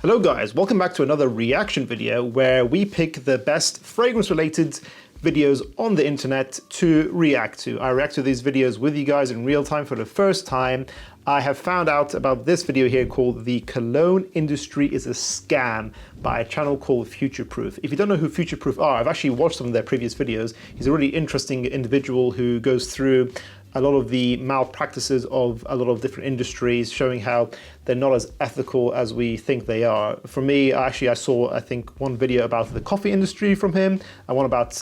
Hello guys, welcome back to another reaction video where we pick the best fragrance related videos on the internet to react to. I react to these videos with you guys in real time for the first time. I have found out about this video here called The Cologne Industry is a Scam by a channel called Futureproof. If you don't know who Futureproof are, I've actually watched some of their previous videos. He's a really interesting individual who goes through a lot of the malpractices of a lot of different industries, showing how they're not as ethical as we think they are. For me, I saw, I think, one video about the coffee industry from him, and one about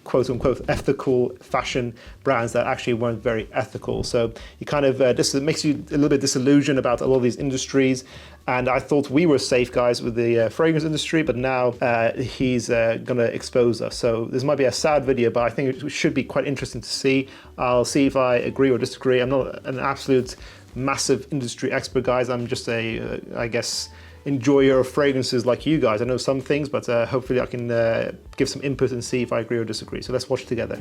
quote unquote ethical fashion brands that actually weren't very ethical. So you kind of, this makes you a little bit disillusioned about a lot of these industries. And I thought we were safe guys with the fragrance industry, but now he's gonna expose us. So this might be a sad video, but I think it should be quite interesting to see. I'll see if I agree or disagree. I'm not an absolute massive industry expert, guys. I'm just a, I guess, enjoyer of fragrances like you guys. I know some things, but hopefully I can give some input and see if I agree or disagree. So let's watch it together.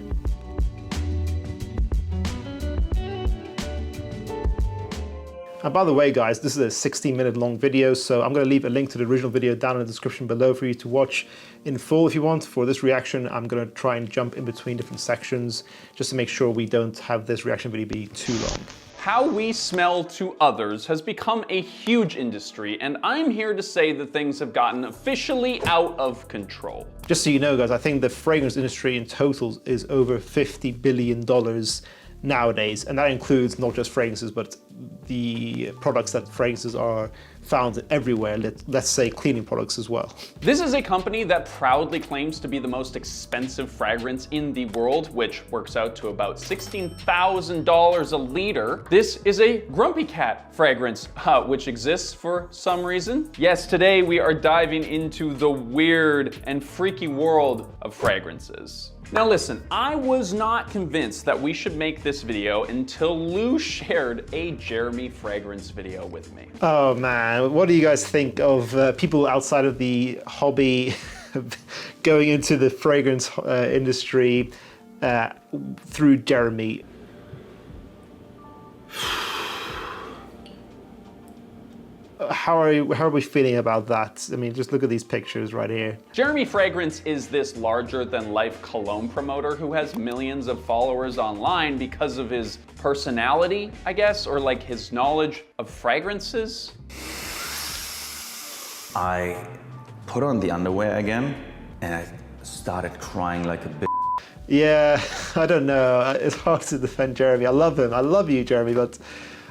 And by the way, guys, this is a 16-minute long video, so I'm going to leave a link to the original video down in the description below for you to watch in full if you want. For this reaction, I'm going to try and jump in between different sections just to make sure we don't have this reaction video be too long. How we smell to others has become a huge industry, and I'm here to say that things have gotten officially out of control. Just so you know, guys, I think the fragrance industry in total is over $50 billion nowadays, and that includes not just fragrances, but the products that fragrances are found everywhere, let's say cleaning products as well. This is a company that proudly claims to be the most expensive fragrance in the world, which works out to about $16,000 a liter. This is a Grumpy Cat fragrance, which exists for some reason. Yes, today we are diving into the weird and freaky world of fragrances. Now listen, I was not convinced that we should make this video until Lou shared a Jeremy fragrance video with me. Oh man, what do you guys think of people outside of the hobby going into the fragrance industry through Jeremy? How are we feeling about that? I mean, just look at these pictures right here. Jeremy Fragrance is this larger-than-life cologne promoter who has millions of followers online because of his personality, I guess, or like his knowledge of fragrances. I put on the underwear again and I started crying like a bitch. Yeah, I don't know. It's hard to defend Jeremy. I love him. I love you, Jeremy, but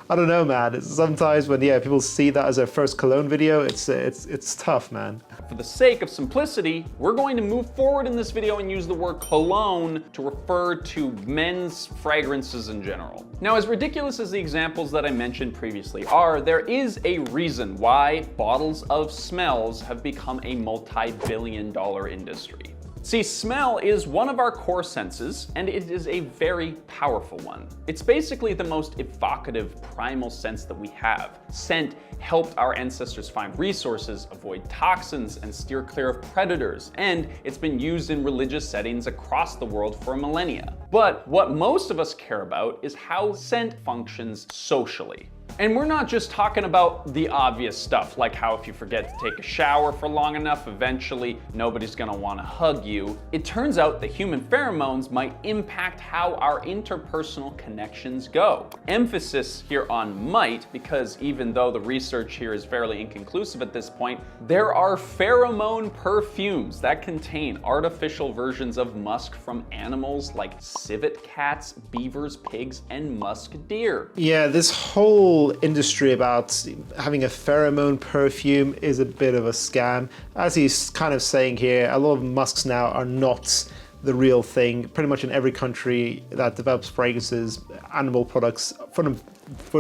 I don't know, man. Sometimes when people see that as their first cologne video, it's tough, man. For the sake of simplicity, we're going to move forward in this video and use the word cologne to refer to men's fragrances in general. Now, as ridiculous as the examples that I mentioned previously are, there is a reason why bottles of smells have become a multi-billion-dollar industry. See, smell is one of our core senses, and it is a very powerful one. It's basically the most evocative, primal sense that we have. Scent helped our ancestors find resources, avoid toxins, and steer clear of predators, and it's been used in religious settings across the world for millennia. But what most of us care about is how scent functions socially. And we're not just talking about the obvious stuff, like how if you forget to take a shower for long enough, eventually nobody's gonna wanna hug you. It turns out that human pheromones might impact how our interpersonal connections go. Emphasis here on might, because even though the research here is fairly inconclusive at this point, there are pheromone perfumes that contain artificial versions of musk from animals like civet cats, beavers, pigs, and musk deer. Yeah, this whole industry about having a pheromone perfume is a bit of a scam. As he's kind of saying here, a lot of musks now are not the real thing. Pretty much in every country that develops fragrances, animal products, for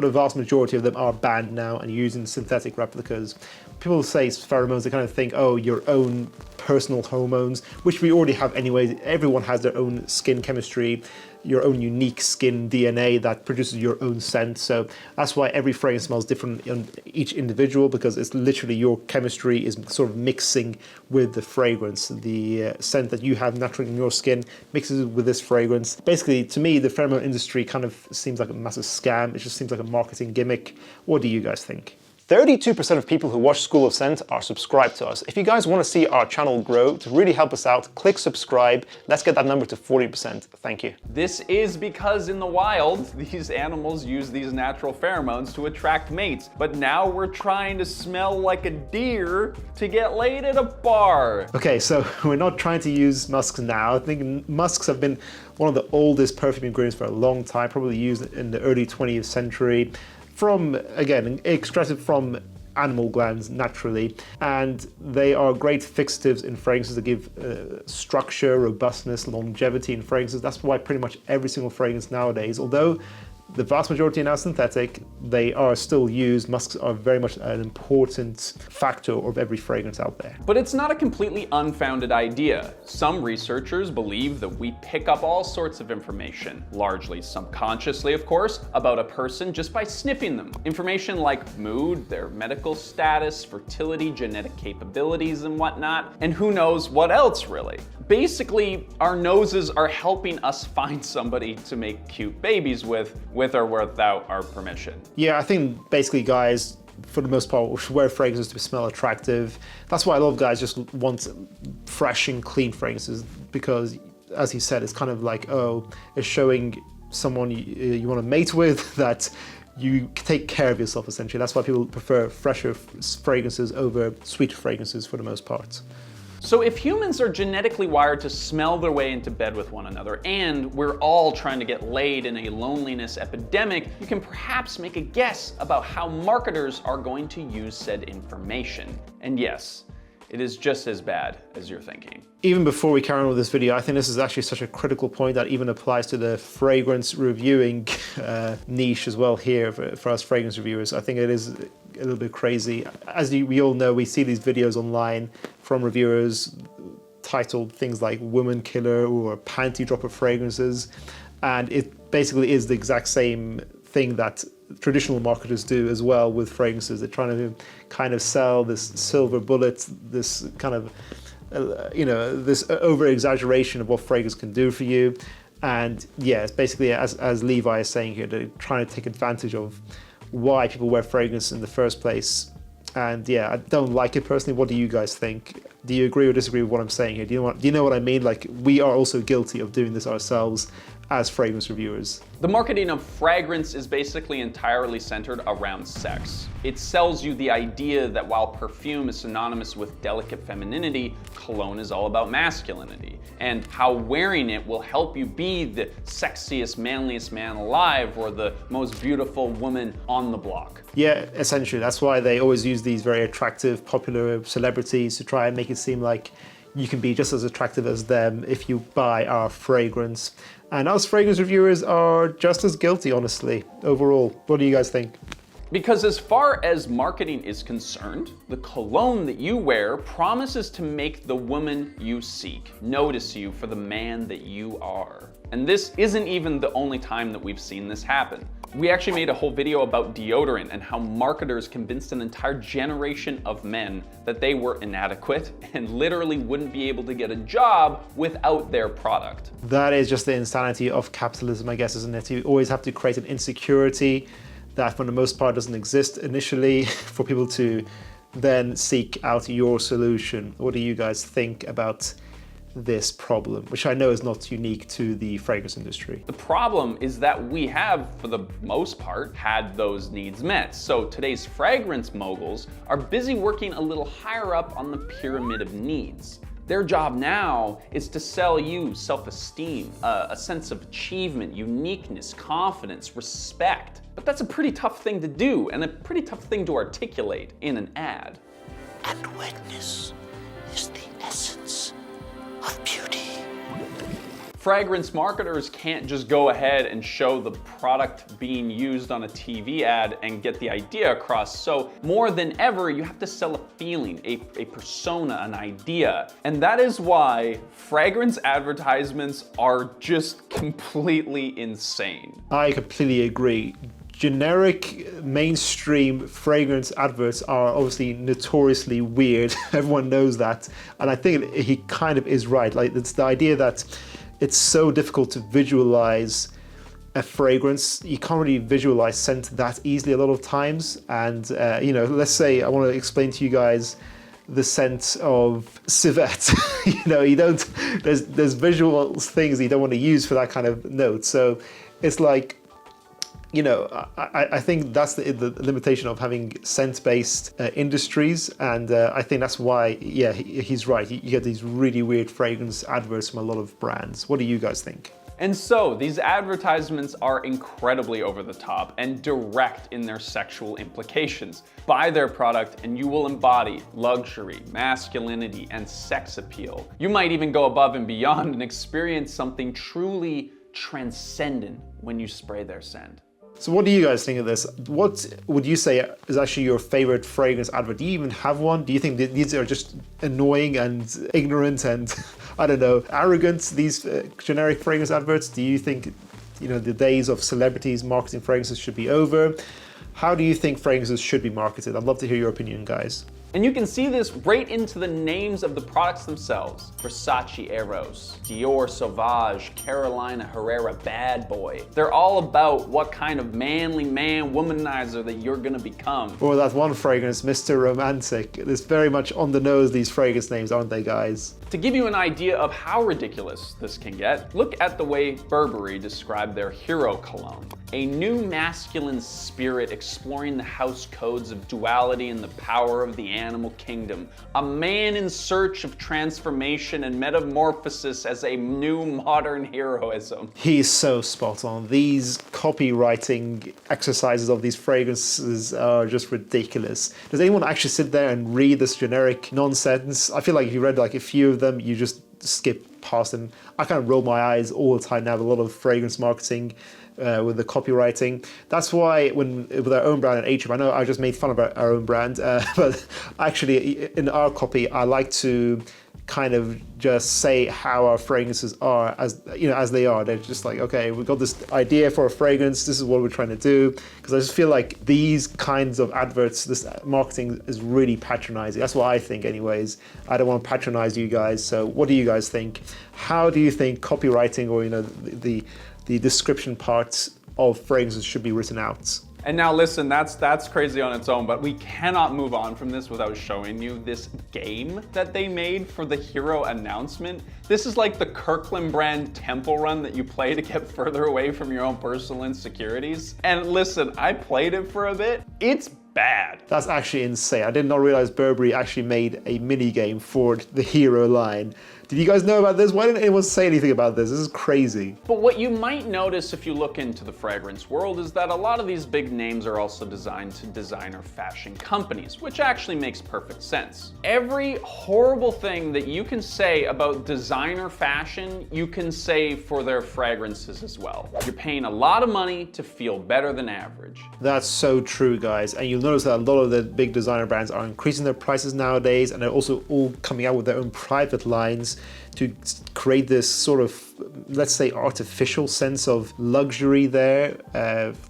the vast majority of them, are banned now and using synthetic replicas. People say pheromones, they kind of think, oh, your own personal hormones, which we already have anyway. Everyone has their own skin chemistry, your own unique skin DNA that produces your own scent. So that's why every fragrance smells different in each individual, because it's literally your chemistry is sort of mixing with the fragrance. The scent that you have naturally in your skin mixes with this fragrance. Basically, to me, the pheromone industry kind of seems like a massive scam. It just seems like a marketing gimmick. What do you guys think? 32% of people who watch School of Scent are subscribed to us. If you guys want to see our channel grow, to really help us out, click subscribe. Let's get that number to 40%. Thank you. This is because in the wild, these animals use these natural pheromones to attract mates. But now we're trying to smell like a deer to get laid at a bar. Okay, so we're not trying to use musks now. I think musks have been one of the oldest perfume ingredients for a long time, probably used in the early 20th century. From, again, extracted from animal glands naturally, and they are great fixatives in fragrances that give structure, robustness, longevity in fragrances. That's why pretty much every single fragrance nowadays, although the vast majority are now synthetic, they are still used. Musks are very much an important factor of every fragrance out there. But it's not a completely unfounded idea. Some researchers believe that we pick up all sorts of information, largely subconsciously of course, about a person just by sniffing them. Information like mood, their medical status, fertility, genetic capabilities and whatnot, and who knows what else really. Basically, our noses are helping us find somebody to make cute babies with or without our permission. Yeah, I think basically guys, for the most part, should wear fragrances to smell attractive. That's why a lot of guys just want fresh and clean fragrances, because as he said, it's kind of like, oh, it's showing someone you want to mate with that you take care of yourself essentially. That's why people prefer fresher fragrances over sweeter fragrances for the most part. So if humans are genetically wired to smell their way into bed with one another, and we're all trying to get laid in a loneliness epidemic, you can perhaps make a guess about how marketers are going to use said information. And yes, it is just as bad as you're thinking. Even before we carry on with this video, I think this is actually such a critical point that even applies to the fragrance reviewing niche as well here for us fragrance reviewers. I think it is a little bit crazy. As we all know, we see these videos online from reviewers titled things like Woman Killer or Panty Dropper fragrances, and it basically is the exact same thing that traditional marketers do as well with fragrances. They're trying to kind of sell this silver bullet, this kind of this over-exaggeration of what fragrance can do for you. And yeah, it's basically, as Levi is saying here, they're trying to take advantage of why people wear fragrance in the first place. And yeah, I don't like it personally. What do you guys think? Do you agree or disagree with what I'm saying here? Do you know what I mean? Like, we are also guilty of doing this ourselves as fragrance reviewers. The marketing of fragrance is basically entirely centered around sex. It sells you the idea that while perfume is synonymous with delicate femininity, cologne is all about masculinity, and how wearing it will help you be the sexiest, manliest man alive or the most beautiful woman on the block. Yeah, essentially. That's why they always use these very attractive, popular celebrities to try and make it seem like you can be just as attractive as them if you buy our fragrance. And us fragrance reviewers are just as guilty, honestly, overall. What do you guys think? Because as far as marketing is concerned, the cologne that you wear promises to make the woman you seek notice you for the man that you are. And this isn't even the only time that we've seen this happen. We actually made a whole video about deodorant and how marketers convinced an entire generation of men that they were inadequate and literally wouldn't be able to get a job without their product. That is just the insanity of capitalism, I guess, isn't it? You always have to create an insecurity that for the most part doesn't exist initially for people to then seek out your solution. What do you guys think about this problem, which I know is not unique to the fragrance industry? The problem is that we have, for the most part, had those needs met. So today's fragrance moguls are busy working a little higher up on the pyramid of needs. Their job now is to sell you self-esteem, a sense of achievement, uniqueness, confidence, respect. But that's a pretty tough thing to do and a pretty tough thing to articulate in an ad. And wetness is the essence of beauty. Fragrance marketers can't just go ahead and show the product being used on a TV ad and get the idea across. So more than ever, you have to sell a feeling, a persona, an idea. And that is why fragrance advertisements are just completely insane. I completely agree. Generic mainstream fragrance adverts are obviously notoriously weird. Everyone knows that. And I think he kind of is right. Like, it's the idea that it's so difficult to visualize a fragrance, you can't really visualize scent that easily a lot of times. And, you know, let's say I want to explain to you guys the scent of civet. You know, you don't, there's visual things that you don't want to use for that kind of note. So it's like, you know, I think that's the limitation of having scent-based industries, and I think that's why, yeah, he's right. You get these really weird fragrance adverts from a lot of brands. What do you guys think? And so, these advertisements are incredibly over the top and direct in their sexual implications. Buy their product and you will embody luxury, masculinity, and sex appeal. You might even go above and beyond and experience something truly transcendent when you spray their scent. So what do you guys think of this? What would you say is actually your favorite fragrance advert? Do you even have one? Do you think that these are just annoying and ignorant and, I don't know, arrogant, these generic fragrance adverts? Do you think, you know, the days of celebrities marketing fragrances should be over? How do you think fragrances should be marketed? I'd love to hear your opinion, guys. And you can see this right into the names of the products themselves. Versace Eros, Dior Sauvage, Carolina Herrera Bad Boy. They're all about what kind of manly man womanizer that you're gonna become. Or that one fragrance, Mr. Romantic. It's very much on the nose, these fragrance names, aren't they, guys? To give you an idea of how ridiculous this can get, look at the way Burberry described their Hero Cologne. A new masculine spirit exploring the house codes of duality and the power of the animal kingdom. A man in search of transformation and metamorphosis as a new modern heroism. He's so spot on. These copywriting exercises of these fragrances are just ridiculous. Does anyone actually sit there and read this generic nonsense? I feel like if you read like a few of them, you just skip past them. I kind of roll my eyes all the time now with a lot of fragrance marketing. With the copywriting. That's why with our own brand at Atrium, I know I just made fun of our own brand, but actually in our copy, I like to kind of just say how our fragrances are as, you know, as they are. They're just like, okay, we've got this idea for a fragrance, this is what we're trying to do. Because I just feel like these kinds of adverts, this marketing is really patronizing. That's what I think anyways. I don't want to patronize you guys. So what do you guys think? How do you think copywriting, or, you know, the description parts of fragrances should be written out? And now listen, that's crazy on its own, but we cannot move on from this without showing you this game that they made for the Hero announcement. This is like the Kirkland brand Temple Run that you play to get further away from your own personal insecurities. And listen, I played it for a bit. It's bad. That's actually insane. I did not realize Burberry actually made a mini game for the Hero line. Did you guys know about this? Why didn't anyone say anything about this? This is crazy. But what you might notice if you look into the fragrance world is that a lot of these big names are also designed to designer fashion companies, which actually makes perfect sense. Every horrible thing that you can say about designer fashion, you can say for their fragrances as well. You're paying a lot of money to feel better than average. That's so true, guys. And you'll notice that a lot of the big designer brands are increasing their prices nowadays, and they're also all coming out with their own private lines to create this sort of, let's say, artificial sense of luxury there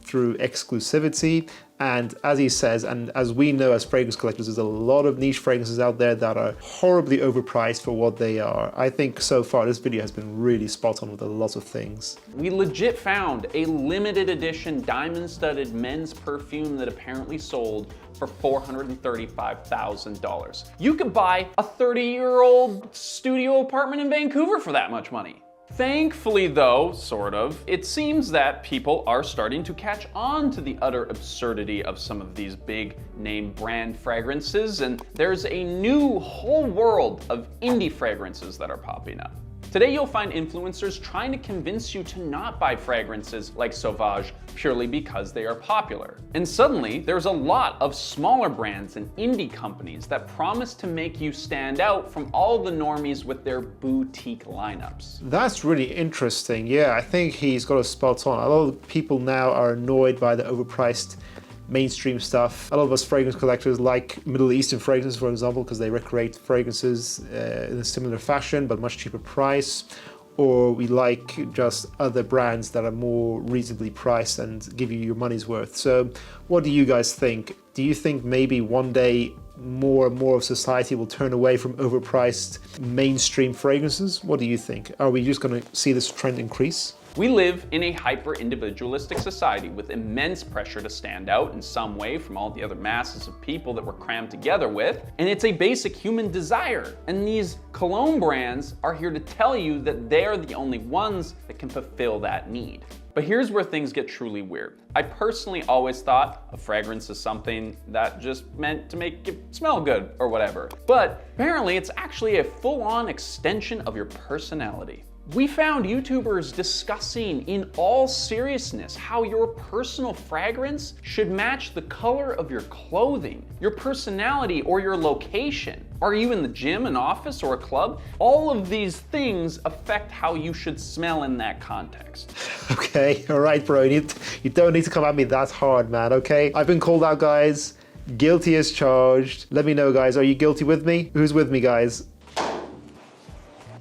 through exclusivity. And as he says, and as we know as fragrance collectors, there's a lot of niche fragrances out there that are horribly overpriced for what they are. I think so far this video has been really spot on with a lot of things. We legit found a limited edition diamond-studded men's perfume that apparently sold for $435,000. You could buy a 30-year-old studio apartment in Vancouver for that much money. Thankfully though, sort of, it seems that people are starting to catch on to the utter absurdity of some of these big name brand fragrances, and there's a new whole world of indie fragrances that are popping up. Today you'll find influencers trying to convince you to not buy fragrances like Sauvage purely because they are popular. And suddenly there's a lot of smaller brands and indie companies that promise to make you stand out from all the normies with their boutique lineups. That's really interesting. Yeah, I think he's got a spot on. A lot of people now are annoyed by the overpriced mainstream stuff. A lot of us fragrance collectors like Middle Eastern fragrances, for example, because they recreate fragrances in a similar fashion but much cheaper price. Or we like just other brands that are more reasonably priced and give you your money's worth. So what do you guys think? Do you think maybe one day more and more of society will turn away from overpriced mainstream fragrances? What do you think? Are we just going to see this trend increase? We live in a hyper-individualistic society with immense pressure to stand out in some way from all the other masses of people that we're crammed together with, and it's a basic human desire. And these cologne brands are here to tell you that they're the only ones that can fulfill that need. But here's where things get truly weird. I personally always thought a fragrance is something that just meant to make you smell good or whatever. But apparently it's actually a full-on extension of your personality. We found YouTubers discussing in all seriousness how your personal fragrance should match the color of your clothing, your personality, or your location. Are you in the gym, an office, or a club? All of these things affect how you should smell in that context. Okay, all right, bro. You don't need to come at me that hard, man, okay? I've been called out, guys. Guilty as charged. Let me know, guys. Are you guilty with me? Who's with me, guys?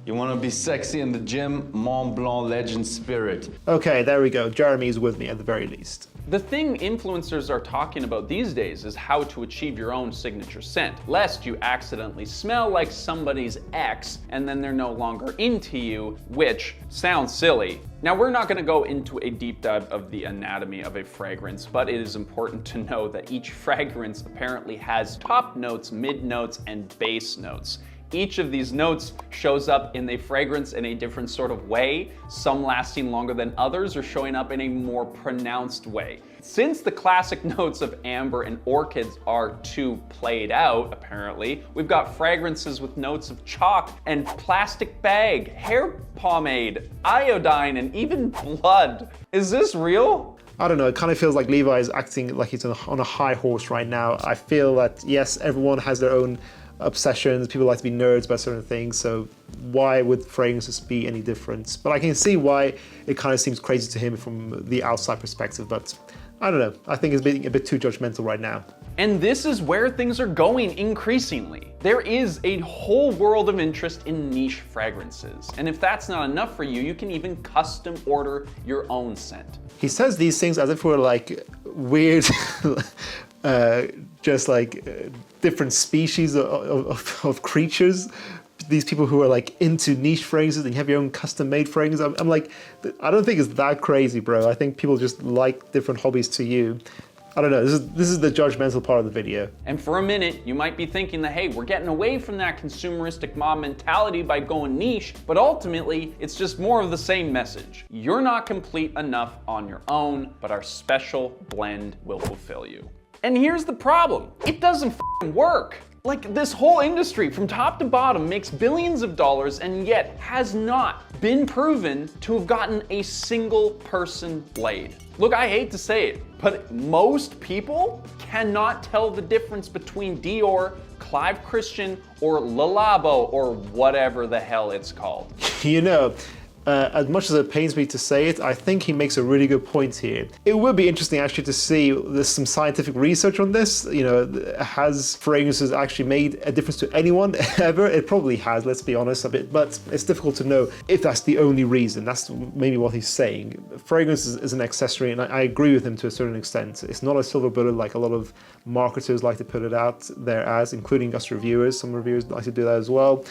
You want to be sexy in the gym? Montblanc Legend Spirit. Okay, there we go. Jeremy's with me at the very least. The thing influencers are talking about these days is how to achieve your own signature scent, lest you accidentally smell like somebody's ex and then they're no longer into you, which sounds silly. Now, we're not going to go into a deep dive of the anatomy of a fragrance, but it is important to know that each fragrance apparently has top notes, mid notes, and base notes. Each of these notes shows up in the fragrance in a different sort of way, some lasting longer than others or showing up in a more pronounced way. Since the classic notes of amber and orchids are too played out, apparently, we've got fragrances with notes of chalk and plastic bag, hair pomade, iodine, and even blood. Is this real? I don't know, it kind of feels like Levi is acting like he's on a high horse right now. I feel that, yes, everyone has their own obsessions, people like to be nerds about certain things, so why would fragrances be any different? But I can see why it kind of seems crazy to him from the outside perspective, but I don't know, I think it's being a bit too judgmental right now. And this is where things are going increasingly. There is a whole world of interest in niche fragrances. And if that's not enough for you, you can even custom order your own scent. He says these things as if we're like weird, just like different species of creatures. These people who are like into niche fragrances and you have your own custom made fragrance. I'm like, I don't think it's that crazy, bro. I think people just like different hobbies to you. I don't know, this is the judgmental part of the video. And for a minute, you might be thinking that, hey, we're getting away from that consumeristic mob mentality by going niche, but ultimately, it's just more of the same message. You're not complete enough on your own, but our special blend will fulfill you. And here's the problem, it doesn't f***ing work. Like, this whole industry from top to bottom makes billions of dollars and yet has not been proven to have gotten a single person laid. Look, I hate to say it, but most people cannot tell the difference between Dior, Clive Christian, or Le Labo, or whatever the hell it's called. You know, as much as it pains me to say it, I think he makes a really good point here. It would be interesting actually to see there's some scientific research on this. You know, has fragrances actually made a difference to anyone ever? It probably has, let's be honest a bit, but it's difficult to know if that's the only reason. That's maybe what he's saying. Fragrance is an accessory, and I agree with him to a certain extent. It's not a silver bullet like a lot of marketers like to put it out there as, including us reviewers. Some reviewers like to do that as well.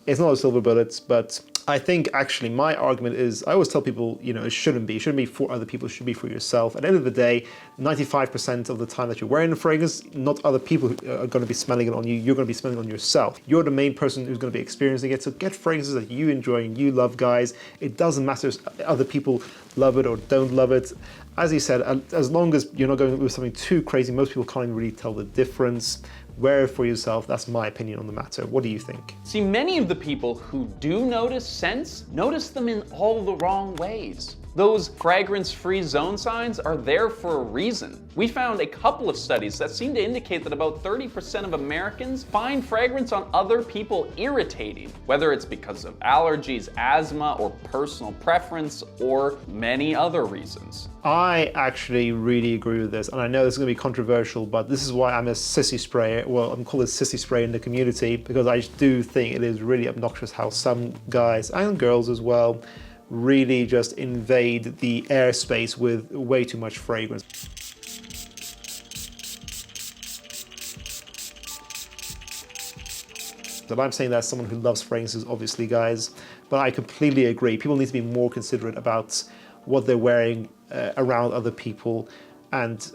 It's not a silver bullet, but I think actually my argument is, I always tell people, you know, it shouldn't be for other people, it should be for yourself. At the end of the day, 95% of the time that you're wearing a fragrance, not other people are going to be smelling it on you, you're going to be smelling it on yourself. You're the main person who's going to be experiencing it, so get fragrances that you enjoy and you love, guys. It doesn't matter if other people love it or don't love it. As he said, as long as you're not going with something too crazy, most people can't even really tell the difference. Wear it for yourself. That's my opinion on the matter. What do you think? See, many of the people who do notice scents, notice them in all the wrong ways. Those fragrance-free zone signs are there for a reason. We found a couple of studies that seem to indicate that about 30% of Americans find fragrance on other people irritating, whether it's because of allergies, asthma, or personal preference, or many other reasons. I actually really agree with this, and I know this is going to be controversial, but this is why I'm a sissy sprayer. Well, I'm called a sissy sprayer in the community, because I do think it is really obnoxious how some guys, and girls as well, really just invade the airspace with way too much fragrance. And I'm saying that as someone who loves fragrances, obviously, guys, but I completely agree. People need to be more considerate about what they're wearing around other people. And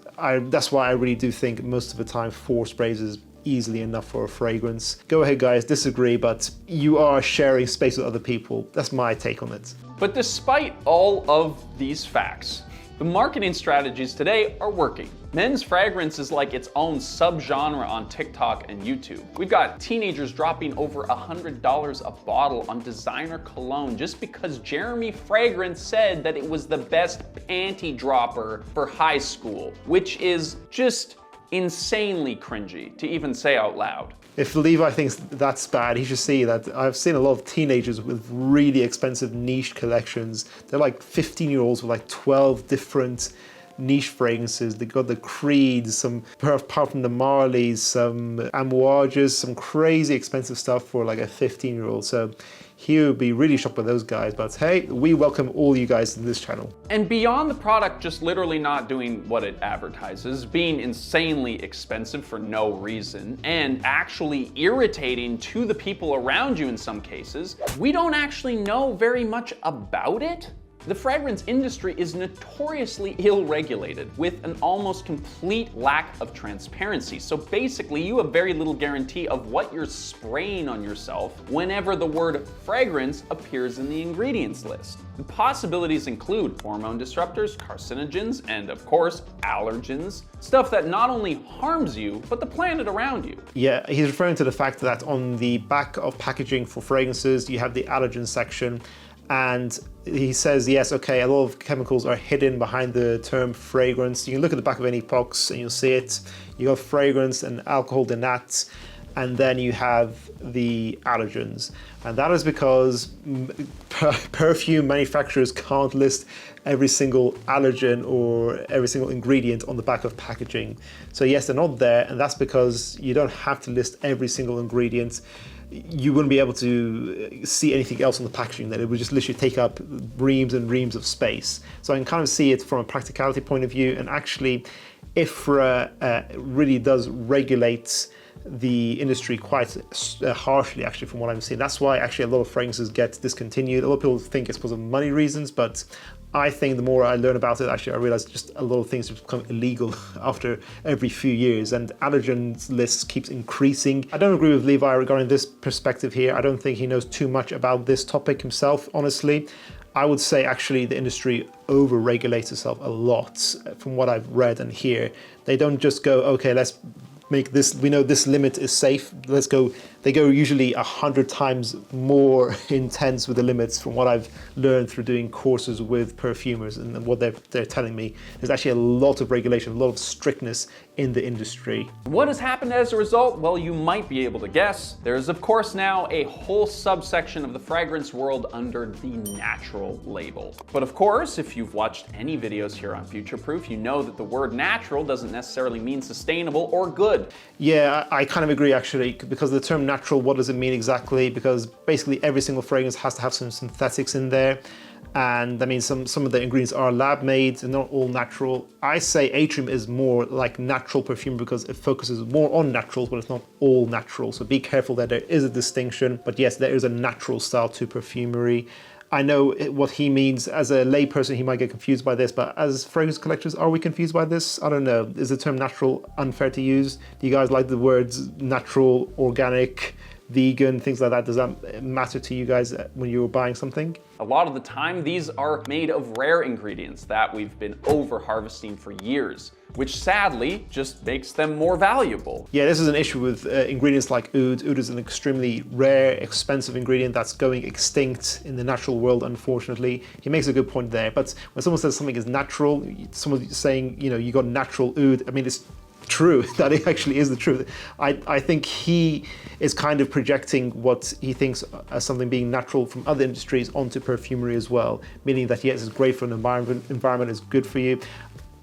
that's why I really do think most of the time 4 sprays is easily enough for a fragrance. Go ahead guys, disagree, but you are sharing space with other people. That's my take on it. But despite all of these facts, the marketing strategies today are working. Men's fragrance is like its own subgenre on TikTok and YouTube. We've got teenagers dropping over $100 a bottle on designer cologne just because Jeremy Fragrance said that it was the best panty dropper for high school, which is just insanely cringy to even say out loud. If Levi thinks that's bad, he should see that I've seen a lot of teenagers with really expensive niche collections. They're like 15-year-olds with like 12 different niche fragrances. They got the Creeds, some Parfum de Marley's, some Amouages, some crazy expensive stuff for like a 15-year-old. So he would be really shocked by those guys, but hey, we welcome all you guys to this channel. And beyond the product just literally not doing what it advertises, being insanely expensive for no reason, and actually irritating to the people around you in some cases, we don't actually know very much about it. The fragrance industry is notoriously ill-regulated with an almost complete lack of transparency. So basically, you have very little guarantee of what you're spraying on yourself whenever the word fragrance appears in the ingredients list. The possibilities include hormone disruptors, carcinogens, and of course, allergens, stuff that not only harms you, but the planet around you. Yeah, he's referring to the fact that on the back of packaging for fragrances, you have the allergen section. And he says, yes, okay, a lot of chemicals are hidden behind the term fragrance. You can look at the back of any box and you'll see it. You got fragrance and alcohol denat, and then you have the allergens. And that is because perfume manufacturers can't list every single allergen or every single ingredient on the back of packaging. So yes, they're not there, and that's because you don't have to list every single ingredient. You wouldn't be able to see anything else on the packaging, that it would just literally take up reams and reams of space. So I can kind of see it from a practicality point of view, and actually IFRA really does regulate the industry quite harshly, actually, from what I'm seeing. That's why actually a lot of fragrances get discontinued. A lot of people think it's because of money reasons, but I think the more I learn about it, actually I realize just a lot of things have become illegal after every few years, and allergens list keeps increasing. I don't agree with Levi regarding this perspective here. I don't think he knows too much about this topic himself, honestly. I would say actually the industry over-regulates itself a lot from what I've read and hear. They don't just go, okay, let's make this, we know this limit is safe, let's go. They go usually 100 times more intense with the limits from what I've learned through doing courses with perfumers, and what they're telling me. There's actually a lot of regulation, a lot of strictness in the industry. What has happened as a result? Well, you might be able to guess. There's of course now a whole subsection of the fragrance world under the natural label. But of course, if you've watched any videos here on Future Proof, you know that the word natural doesn't necessarily mean sustainable or good. Yeah, I kind of agree actually, because the term natural, what does it mean exactly? Because basically every single fragrance has to have some synthetics in there. And I mean, some of the ingredients are lab made and not all natural. I say Atrium is more like natural perfume because it focuses more on naturals, but it's not all natural. So be careful that there is a distinction. But yes, there is a natural style to perfumery. I know what he means. As a layperson, he might get confused by this, but as fragrance collectors, are we confused by this? I don't know. Is the term natural unfair to use? Do you guys like the words natural, organic, vegan, things like that? Does that matter to you guys when you're buying something? A lot of the time, these are made of rare ingredients that we've been over harvesting for years, which sadly just makes them more valuable. Yeah, this is an issue with ingredients like oud. Oud is an extremely rare, expensive ingredient that's going extinct in the natural world, unfortunately. He makes a good point there, but when someone says something is natural, someone saying, you know, you got natural oud, I mean, it's true, that it actually is the truth. I think he is kind of projecting what he thinks as something being natural from other industries onto perfumery as well, meaning that yes, it's great for an environment is good for you.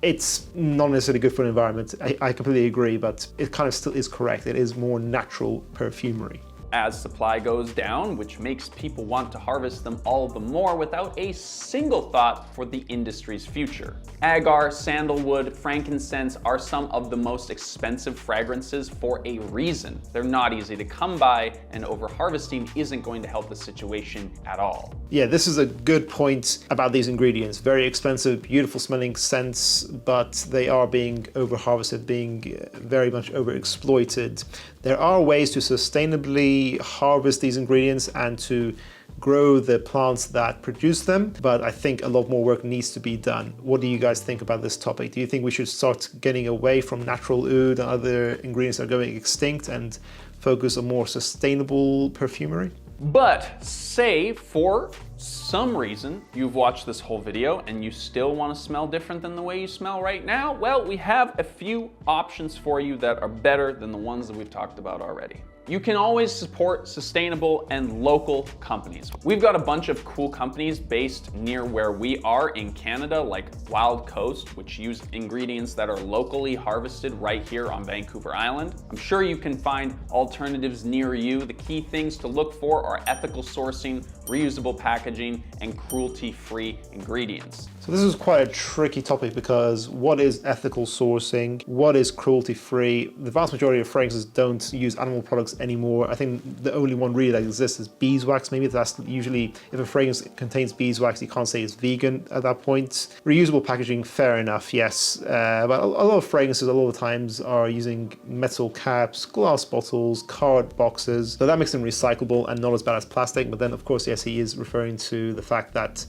It's not necessarily good for an environment. I completely agree, but it kind of still is correct. It is more natural perfumery. as supply goes down, which makes people want to harvest them all the more without a single thought for the industry's future. Agar, sandalwood, frankincense are some of the most expensive fragrances for a reason. They're not easy to come by, and over-harvesting isn't going to help the situation at all. Yeah, this is a good point about these ingredients. Very expensive, beautiful smelling scents, but they are being over-harvested, being very much overexploited. There are ways to sustainably harvest these ingredients and to grow the plants that produce them, but I think a lot more work needs to be done. What do you guys think about this topic? Do you think we should start getting away from natural oud and other ingredients that are going extinct and focus on more sustainable perfumery? But say for some reason you've watched this whole video and you still want to smell different than the way you smell right now, well, we have a few options for you that are better than the ones that we've talked about already. You can always support sustainable and local companies. We've got a bunch of cool companies based near where we are in Canada, like Wild Coast, which use ingredients that are locally harvested right here on Vancouver Island. I'm sure you can find alternatives near you. The key things to look for are ethical sourcing, reusable packaging, and cruelty-free ingredients. So this is quite a tricky topic because what is ethical sourcing? What is cruelty-free? The vast majority of fragrances don't use animal products anymore. I think the only one really that exists is beeswax. Maybe that's usually, if a fragrance contains beeswax, you can't say it's vegan at that point. Reusable packaging, fair enough, yes. But a lot of fragrances, a lot of times, are using metal caps, glass bottles, card boxes. So that makes them recyclable and not as bad as plastic. But then, of course, yes, he is referring to the fact that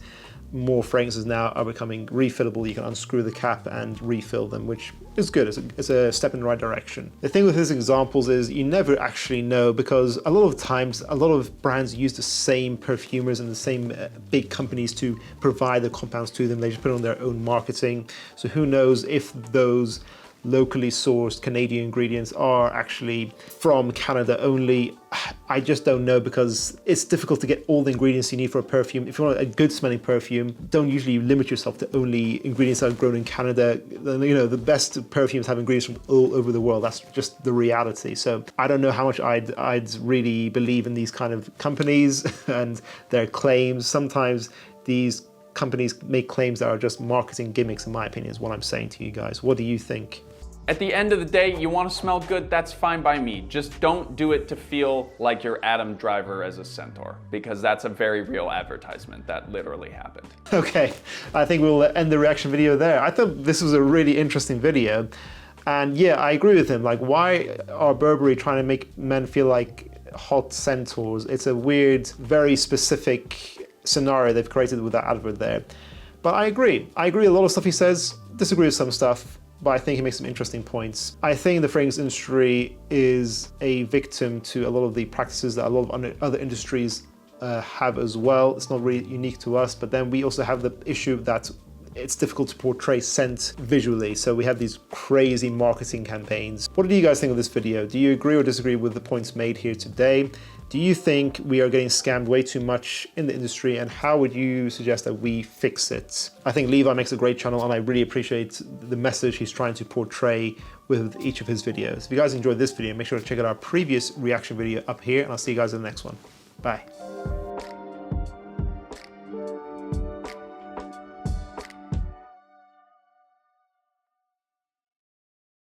more fragrances now are becoming refillable. You can unscrew the cap and refill them, which is good. It's a step in the right direction. The thing with his examples is you never actually know, because a lot of times, a lot of brands use the same perfumers and the same big companies to provide the compounds to them. They just put on their own marketing. So who knows if those locally sourced Canadian ingredients are actually from Canada only. I just don't know, because it's difficult to get all the ingredients you need for a perfume. If you want a good smelling perfume, don't usually limit yourself to only ingredients that are grown in Canada. You know, the best perfumes have ingredients from all over the world. That's just the reality. So I don't know how much I'd really believe in these kind of companies and their claims. Sometimes these companies make claims that are just marketing gimmicks, in my opinion, is what I'm saying to you guys. What do you think? At the end of the day, you want to smell good, that's fine by me. Just don't do it to feel like you're Adam Driver as a centaur, because that's a very real advertisement that literally happened. Okay, I think we'll end the reaction video there. I thought this was a really interesting video. And yeah, I agree with him. Like, why are Burberry trying to make men feel like hot centaurs? It's a weird, very specific scenario they've created with that advert there. But I agree. I agree with a lot of stuff he says, disagree with some stuff, but I think he makes some interesting points. I think the fragrance industry is a victim to a lot of the practices that a lot of other industries have as well. It's not really unique to us, but then we also have the issue that it's difficult to portray scent visually. So we have these crazy marketing campaigns. What do you guys think of this video? Do you agree or disagree with the points made here today? Do you think we are getting scammed way too much in the industry, and how would you suggest that we fix it? I think Levi makes a great channel, and I really appreciate the message he's trying to portray with each of his videos. If you guys enjoyed this video, make sure to check out our previous reaction video up here, and I'll see you guys in the next one. Bye.